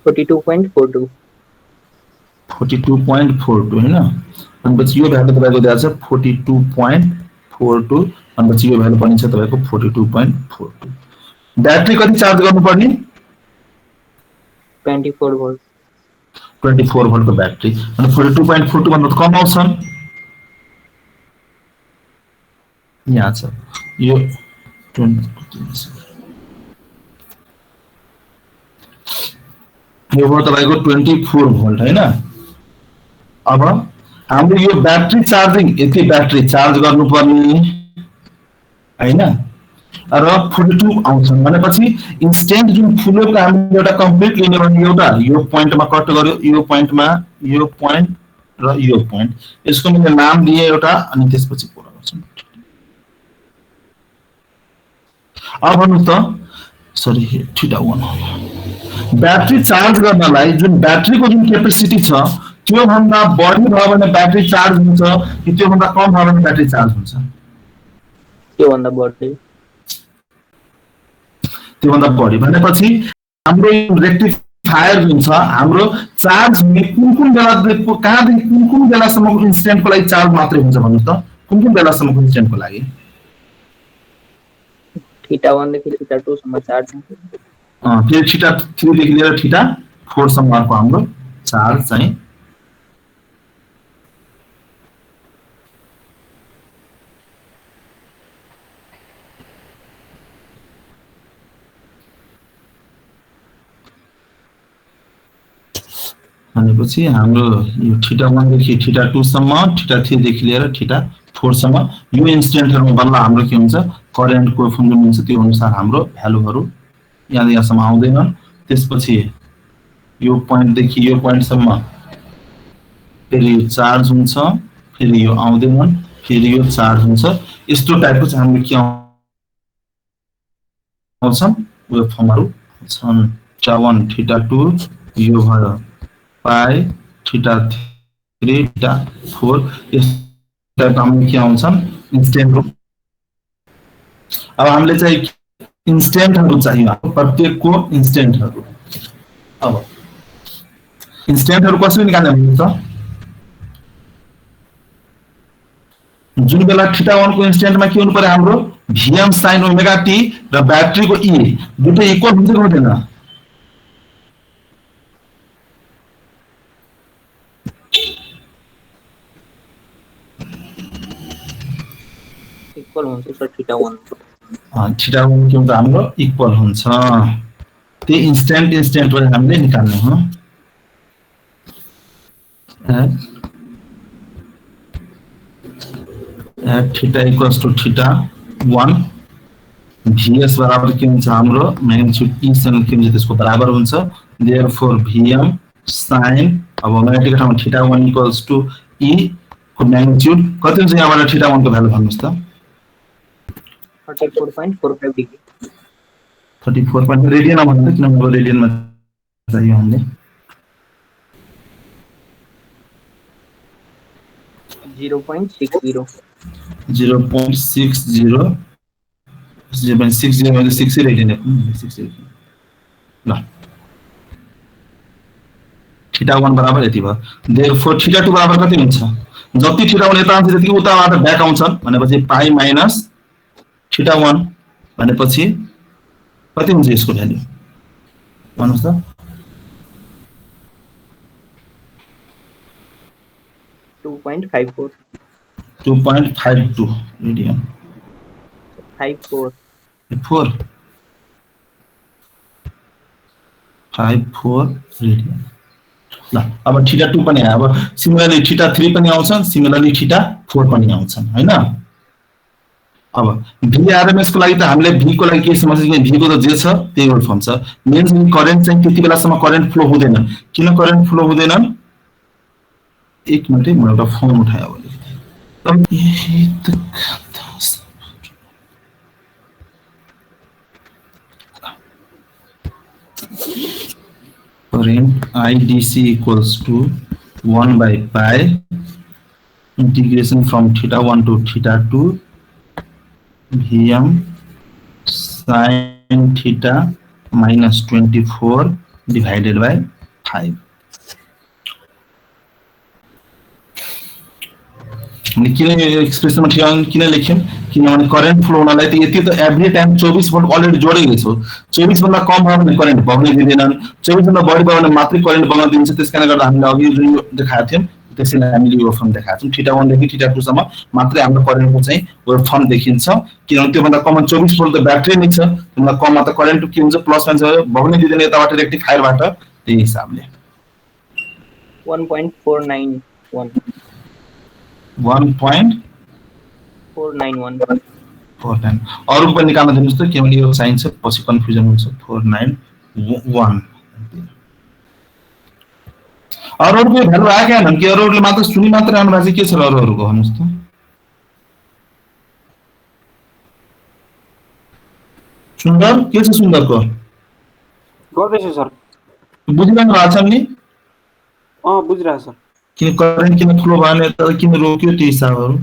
S2: 42.42
S1: 42.42 हैन अनि पछि यो भ्यालु तपाईको दिएको छ 42.42 अनि पछि यो भ्यालु पनि छ तपाईको 42.42 ब्याट्री कति चार्ज गर्नुपर्ने
S2: 24 भोल्ट
S1: 24 भोल्ट को ब्याट्री अनि 42.42 भन्दा कम आउँछ यहाँ छ यो 20 यो भयो तपाईको 24 भोल्ट हैन अब हाम्रो यो ब्याट्री चार्जिङ यति ब्याट्री चार्ज गर्नुपर्ने हैन र 42 आउँछ भनेपछि इन्स्टेन्ट जुन फुल वेभको हामीले एउटा कम्प्लिट लिने भने एउटा यो पोइन्टमा कट गर्यो यो पोइन्टमा यो पोइन्ट र यो पोइन्ट यसको मैले नाम दिए एउटा अनि त्यसपछि पुरा गर्छौं अब भन्नु त सरी θ1 ब्याट्री चार्ज गर्नलाई जुन ब्याट्रीको जुन क्यापेसिटी छ त्यो भन्दा बढी भयो भने ब्याट्री चार्ज हुन्छ कि त्यो भन्दा कम भयो भने ब्याट्री चार्ज हुन्छ
S2: त्यो भन्दा बढी
S1: त्योभन्दा बढी भनेपछि हाम्रो रेक्टिफायर जुन छ हाम्रो चार्ज हुने कुन बेला कहाँदेखि कुन बेलासम्मको इन्स्टेन्टको लागि चार्ज मात्रै हुन्छ भन्नु त कुन बेलासम्मको इन्स्टेन्टको लागि
S2: θ1 देखि θ2 सम्म चार्ज हुन्छ
S1: फेरि θ3 देखि लिएर θ4 सम्मको हाम्रो चार्ज चाहिँ भनेपछि हाम्रो यो θ1 देखि θ2 सम्म θ3 देखि लिएर θ4 सम्म यो इन्स्टेन्टहरुमा बल्ल हाम्रो के हुन्छ करेन्टको फन्डा हुन्छ त्यो अनुसार हाम्रो भ्यालुहरु यहाँसम्म आउँदैन त्यसपछि यो पोइन्ट देखि यो पोइन्ट सम्म फेरि चार्ज हुन्छ फेरि यो आउँदैन फेरि यो चार्ज हुन्छ यस्तो टाइपको चाहिँ हाम्रो के आउँछ वेभ फर्महरु छन् θ1 θ2 यो भयो पाई θ3 θ4 यस टाइपको हाम्रो के आउँछन् इन्स्टेन्ट रूप अब हामीले चाहिँ इन्स्टेन्टहरु चाहियो प्रत्येकको इन्स्टेन्टहरु अब इन्स्टेन्टहरु कसरी निकाल्ने भन्नु त जुन बेला θ1 को इन्स्टेन्टमा के हुनु पर्यो हाम्रो Vm sin ओमेगा t र ब्याट्रीको E दुटै इक्वल हुन्छ कि हुँदैन
S2: इक्वल हुन्छ सर θ1
S1: θ1 के हुन्छ हाम्रो इक्वल हुन्छ त्यो इन्स्टेन्ट पनि हामीले निकाल्ने हो at θ equals to θ 1 vs बराबर के हुन्छ हाम्रो म्याग्निट्युड e सँग के हुन्छ त्यसको बराबर हुन्छ therefore vm sin अब म्याग्नेटिक ठाउँमा θ1 इक्वल्स टु e को म्याग्निट्युड कति हुन्छ यहाँबाट θ1 को भ्यालु भन्नुस् त
S2: 34.45 डिग्री
S1: 34 point रेडियन भन्नु किनभने रेडियनमा चाहियो हामीले
S2: 0.60
S1: 0.60 0.60 म्हणजे 6 रेडियन 6 ल θ1 बराबर यति भयो therefore θ2 बराबर कति हुन्छ जति θ1 यता आउँछ त्यति उताबाट ब्याक आउँछन् भनेपछि पाइ माइनस θ1 भनेपछि कति हुन्छ यसको भ्यालु भन्नुस् त
S2: 2.54
S1: 2.52 रेडियन
S2: 54
S1: 54 रेडियन ल अब θ2 पनि आयो अब सिमिलरली θ3 पनि आउँछन् सिमिलरली θ4 पनि आउँछन् हैन अब VRMS को लागि त हामीले V को लागि के समस्या छ V को त जे छ त्यही हो फर्म छ मेन्स करेन्ट चाहिँ त्यति बेलासम्म करेन्ट फ्लो हुँदैन किन करेन्ट फ्लो हुँदैन एक मिनेट म एउटा फोन उठायो current IDC equals to 1 by pi integration from θ1 to θ2 Vm sin theta minus 24 divided by 5 किन एक्सप्रेसनमा किन लेख्यौं किनभने करेन्ट फ्लो हुनलाई त यति त एभ्री टाइम 24 भोल्ट अलरेडी जोडेकै छौ 24 भन्दा कम भयो भने करेन्ट बग्नै दिँदैनन् 24 भन्दा बढी भयो भने मात्रै करेन्ट बग्न दिन्छ त्यसकारणले गर्दा हामीले अघि जुन देखाएको थियौं त्यसैले हामीले यो फर्म देखाएको छौं θ1 देखि θ2 सम्म मात्रै हाम्रो करेन्टको चाहिँ वेभ फर्म देखिन्छ किनभने त्यो भन्दा कम 24 भोल्ट त ब्याट्री नै छ त्यसमा कममा त करेन्ट के हुन्छ प्लस माइनस बग्नै दिँदैन यताबाट रेक्टिफायरबाट त्यही हिसाबले
S2: 1.491
S1: 1.491 अरु पनि निकाल्न दिनुस् त केवल यो साइन छ पछि कन्फ्युजन हुन्छ 491 अरूहरुको भ्यालु आएकै हैन कि अरूहरुले मात्र सुनि मात्र आउनु भएको के छ अरूहरुको भन्नुस् त सुन्दर के छ सुन्दरको
S7: गर्दैछु सर
S1: बुझिरहनु भएको छ नि
S7: बुझिरहेको सर
S1: किन करेन्ट किन फ्लो भएन त किन रोक्यो त्यो हिसाबहरु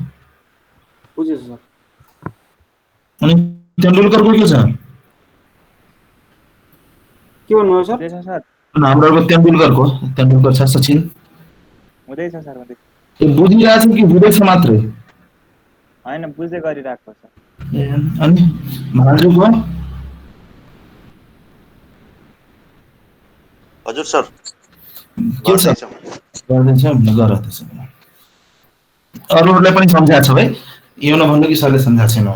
S7: बुझेछु सर
S1: अनि तेन्दुलकरको के छ
S7: के भन्नुभयो सर
S8: हुँदैछ सर
S1: हाम्रो तेन्दुलकर छ सचिन
S8: हुँदैछ सर हुँदैछ
S1: ए बुझिरहेछ कि बुझ्दैछ मात्रै
S8: हैन बुझ्दै गरिरहेको सर
S1: अनि भान्जुको
S3: हजुर सर
S1: के छ गर्दैछ भने गर त्यसो अरूहरुलाई पनि सम्झाएको छ भाइ यो नभन्नु कि सरले सम्झाएको छैन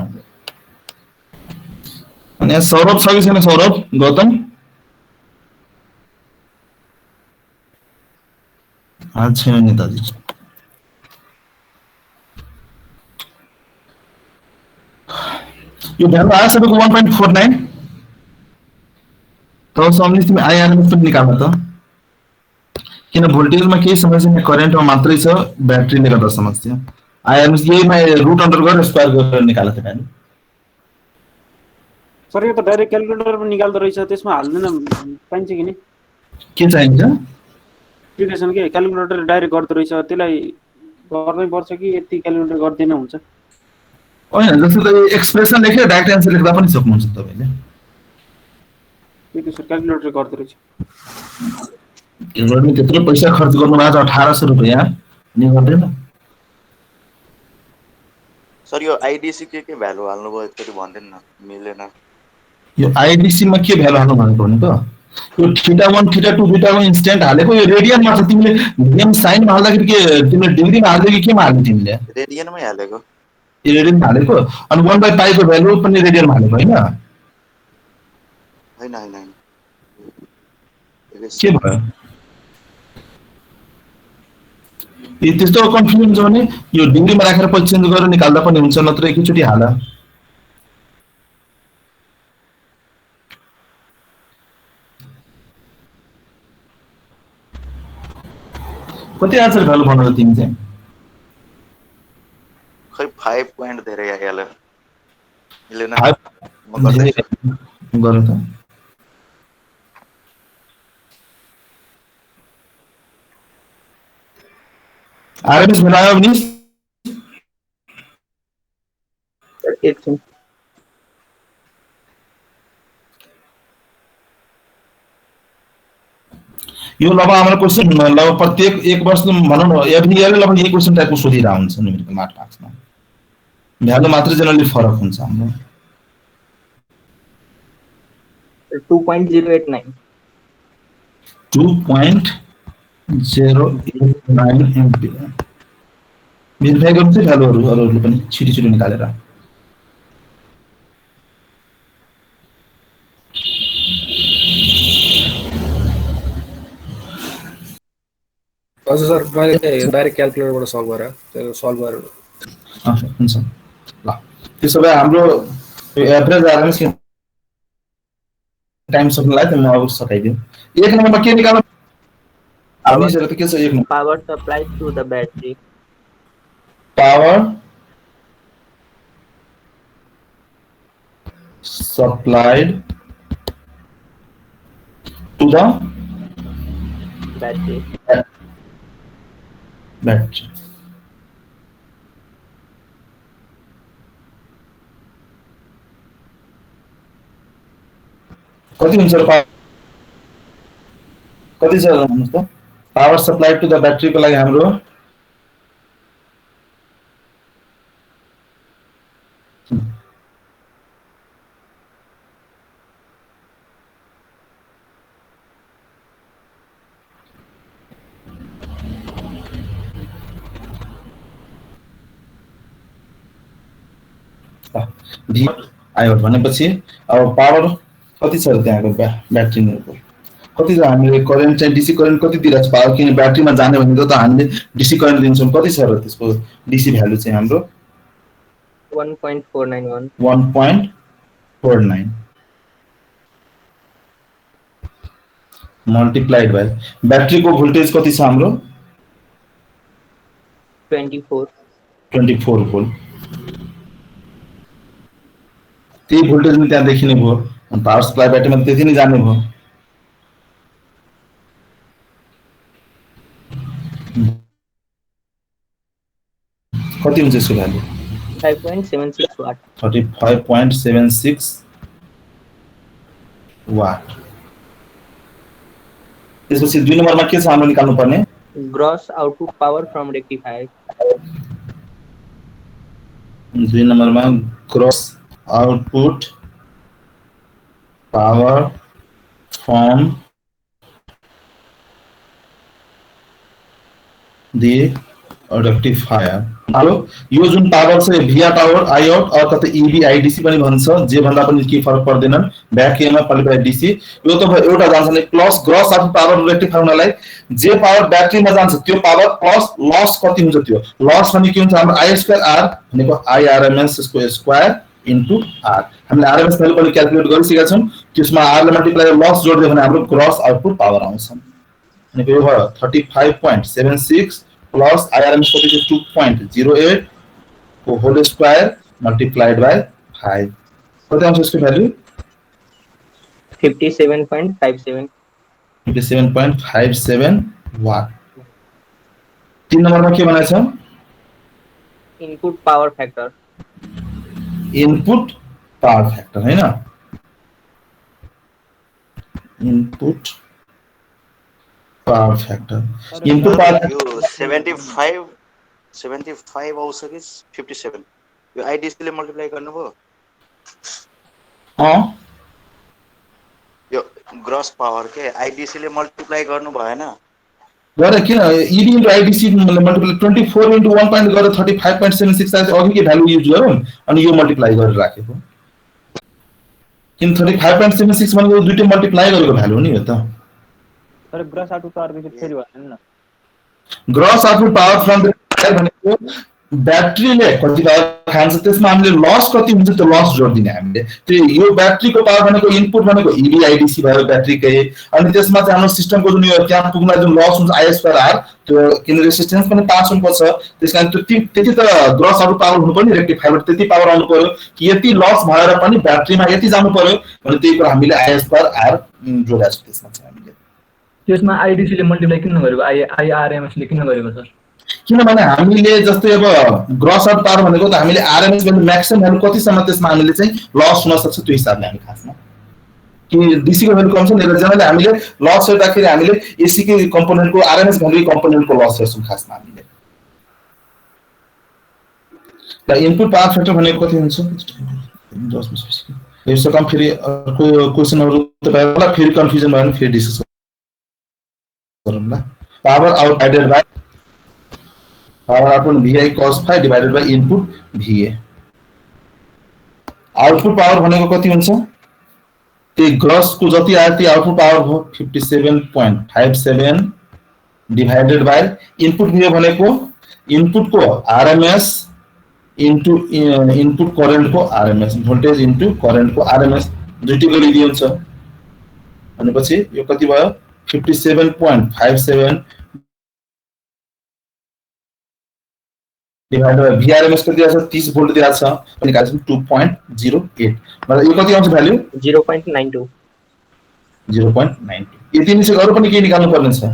S1: अनि सौरभ छ कि छैन सौरभ गौतम आज छैन नि दाजु यो भ्यालु आयो सबैको 1.49 त समझिस तिमी आइआरएमएस पनि निकाल्न त किन भोल्टेजमा केही समस्या छैन करेन्टमा मात्रै छ ब्याट्रीले गर्दा समस्या आइआरएमएस यहीमा रुट अन्डर गरेर स्क्वायर गरेर निकाल्न त भ्यालु
S7: सर यो त डाइरेक्ट क्याल्कुलेटरमा निकाल्दो रहेछ त्यसमा हाल्दैन पाइन्छ कि नि
S1: के चाहिन्छ
S7: एप्लिकेसन के क्याल्कुलेटर डाइरेक्ट गर्दो रहेछ त्यसलाई गर्नै पर्छ कि यति क्याल्कुलेटर गर्दैन हुन्छ
S1: हैन जस्तो त एक्सप्रेसन लेखेर डाइरेक्ट आन्सर लेख्दा पनि सक्नुहुन्छ तपाईले
S7: त्यो सर क्याल्कुलेटर गर्दो रहेछ
S1: क्याल्कुलेटरमा त्यत्रो पैसा खर्च गर्नु आज 1800 रुपैयाँ नि गर्दैन
S3: सर यो आईडीसी के भ्यालु हाल्नु भयो त्यसले भन्दैन न मिलेन
S1: यो आईडीसी मा के भ्यालु हाल्नु भनेको नि त यो θ1 θ2 θ1 इन्स्टेन्ट हालेको यो रेडियनमा छ तिमीले भ्यालु साइन मा हाल्दाखेरि के तिमीले डिग्रीमा हाल्दै कि केमा हाल्दै तिमीले
S3: रेडियनमै हालेको
S1: यो रेडियनमा हालेको अनि 1/π को भ्यालु पनि रेडियनमा हालेको हैन
S3: हैन हैन
S1: के भयो यो त्यस्तो कन्फ्युजन छ भने यो डिग्रीमा राखेर पछि चेन्ज गरेर निकाल्दा पनि हुन्छ नत्र एकैचोटी हाल कति आन्सर भ्यालु भन्नु त तिमी चाहिँ
S3: खै 5 पोइन्ट धेरै आइहाल्यो मिलेन
S1: Five-
S3: म गर्दैछु
S1: गर्नु त आरएमएस बनायो भने
S2: एकछिन
S1: यो लगभग हाम्रो क्वेशन लगभग प्रत्येक एक वर्ष भनौँ न एभ्री इयर लगभग यही क्वेशन टाइपको सोधिरहेको हुन्छ न्युमेरिकल मार्क्समा भ्यालु मात्र जेनरली फरक हुन्छ हाम्रो
S2: 2.089
S1: 2.089 एम्पियर भेरिफाई गर्नु चाहिँ भ्यालुहरू अरूहरूले पनि छिटो छिटो निकालेर
S9: हजुर सर मैले डाइरेक्ट क्याल्कुलेटरबाट सल्भ गरेँ त्यो सल्भ गरेर
S1: हुन्छ ल त्यसो भए हाम्रो एभरेज आरएमएस टाइम सक्नलाई त म अब सकाइदिउँ एक नम्बरमा के निकाल्नु हामीसँग त के छ एक number
S2: power supplied to the battery
S1: power supplied to the
S2: battery
S1: battery कति हुन्छ र कति छ भन्नुस् त power supply to the battery को लागि हाम्रो भी आयो भनेपछि अब पावर कति छ त्यहाँको ब्याट्रीको कति छ हामीले करेन्ट चाहिँ डीसी करेन्ट कति दिइरहेछ पावर किन ब्याट्रीमा जाने भनेको त हामीले डीसी करेन्ट दिन्छौँ कति छ र त्यसको डीसी भ्यालु चाहिँ हाम्रो
S2: 1.491
S1: 1.49 मल्टिप्लाइड बाइ ब्याट्रीको भोल्टेज कति छ हाम्रो
S2: 24
S1: भोल्ट त्यही भोल्टेज नि त्यहाँ देखिने भयो पावर सप्लाई ब्याट्रीमा त्यति नै जाने भयो कति हुन्छ यसको भ्यालु
S2: 5.76 watt
S1: 35.76 वाट त्यसपछि दुई नम्बरमा के छ हाम्रो निकाल्नु पर्ने
S2: gross output power from rectifier
S1: दुई नम्बरमा gross output power from the rectifier hello यो जुन पावर छ भिया पावर आई आउट अथवा ईबी आईडीसी पनि भन्छ जे भन्दा पनि के फरक पर्दैन ब्याक ईएमएफ मल्टिप्लाई डीसी यो त एउटा जान्छ नि plus gross output power rectifier हुनलाई जे पावर ब्याट्रीमा जान्छ त्यो पावर प्लस लस कति हुन्छ त्यो लस भने के हुन्छ हाम्रो आई स्क्वायर आर भनेको आईआरएमएस को स्क्वायर इन्टु आर हामीले आरएमएस भ्यालु पनि क्याल्कुलेट गरिसकेका छौं त्यसमा आर ले मल्टिप्लाई लस जोड्दै भने हाम्रो ग्रस आउटपुट पावर आउँछ भनेको यो भयो 35.76 plus IRMS कति छ 2.08 को होल स्क्वायर मल्टिप्लाइड बाइ 5 कति आउँछ यसको भ्यालु
S2: 57.57
S1: 57.57 वाट 3 नम्बरमा के भनेको छ
S2: input power factor
S1: input power factor हैन input power factor input power
S3: यो 75 आउँछ कि 57 यो आईडीसी ले मल्टिप्लाई गर्नुभयो यो ग्रस पावर के आईडीसी ले मल्टिप्लाई गर्नु भएन
S1: गरे किन ED into IDC multiply 24 into 1 point गरेर 35.76 आएछ अघि के भ्यालु युज गरौँ अनि यो मल्टिप्लाई गरेर राखेको किन 35.76 भनेको दुईटै मल्टिप्लाई गरेको भ्यालु हो नि यो त
S8: तर ग्रस आउटपुट पावर चाहिँ फेरि भन्नु न
S1: gross output power from the भनेको ब्याट्रीले कति पावर खान्छ त्यसमा हामीले लस कति हुन्छ त्यो लस जोड्दिने हामीले त्यो यो ब्याट्रीको पावर भनेको इनपुट भनेको इबी आइडीसी भयो ब्याट्रीकै अनि त्यसमा चाहिँ हाम्रो सिस्टमको जुन यो त्यहाँ पुग्न जुन लस हुन्छ I²R त्यो किन रेसिस्टेन्स पनि पास हुनुपर्छ त्यसकारण त्यो त्यति त ग्रस आउट पावर हुनु पर्यो रेक्टिफायर त्यति पावर आउनु पर्यो कि यति लस भएर पनि ब्याट्रीमा यति जानु पर्यो भने त्यही कुरा हामीले I²R जोडेका छौँ त्यसमा चाहिँ हामीले
S6: त्यसमा आइडीसी ले मल्टिप्लाई किन गरेको आइआरएमएस ले किन गरेको सर
S1: किनभने हामीले जस्तै अब ग्रस आउट पावर भनेको त हामीले आरएमएस भ्यालु म्याक्सिमम भ्यालु कतिसम्म त्यसमा हामीले चाहिँ लस हुन सक्छ त्यो हिसाबले हामी खासमा कि डीसी को भ्यालु कम छ नि जनरली हामीले लस हेर्दाखेरि हामीले एसी को कम्पोनेन्टको आरएमएस भ्यालु कम्पोनेन्टको लस हेर्छौं खासमा हामीले र इनपुट पावर फ्याक्टर भनेको कति हुन्छ यसो कम फेरि अर्को क्वेशनहरु तपाईहरुलाई फेरि कन्फ्युजन भयो भने फेरि डिस्कस गरौँला power out divided by power output VI cos phi divided by input VA output power भनेको कति हुन्छ त्यो ग्रस को जति आयो त्यो आउटपुट पावर हो 57.57 डिवाइडेड बाइ इनपुट VA भनेको इनपुट को आरएमएस इन्टु इनपुट करेन्ट को आरएमएस भोल्टेज इन्टु करेन्ट को आरएमएस दुईटै गरिदियो हुन्छ भनेपछि यो कति भयो 57.57 divided by VRMS कति आछ 30 भोल्ट दिएको छ अनि निकाल्छौं 2.08 मतलब यो कति आउँछ भ्यालु
S2: 0.92
S1: यति निसे अरु पनि के निकाल्नु पर्ने छ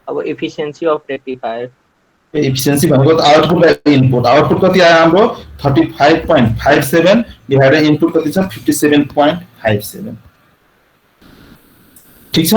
S2: अब एफिशिएन्सी अफ रेक्टिफायर
S1: एफिशिएन्सी भनेको आउटपुट बाइ इनपुट आउटपुट कति आयो हाम्रो 35.57 डिवाइडेड इनपुट कति छ 57.57 ठीक छ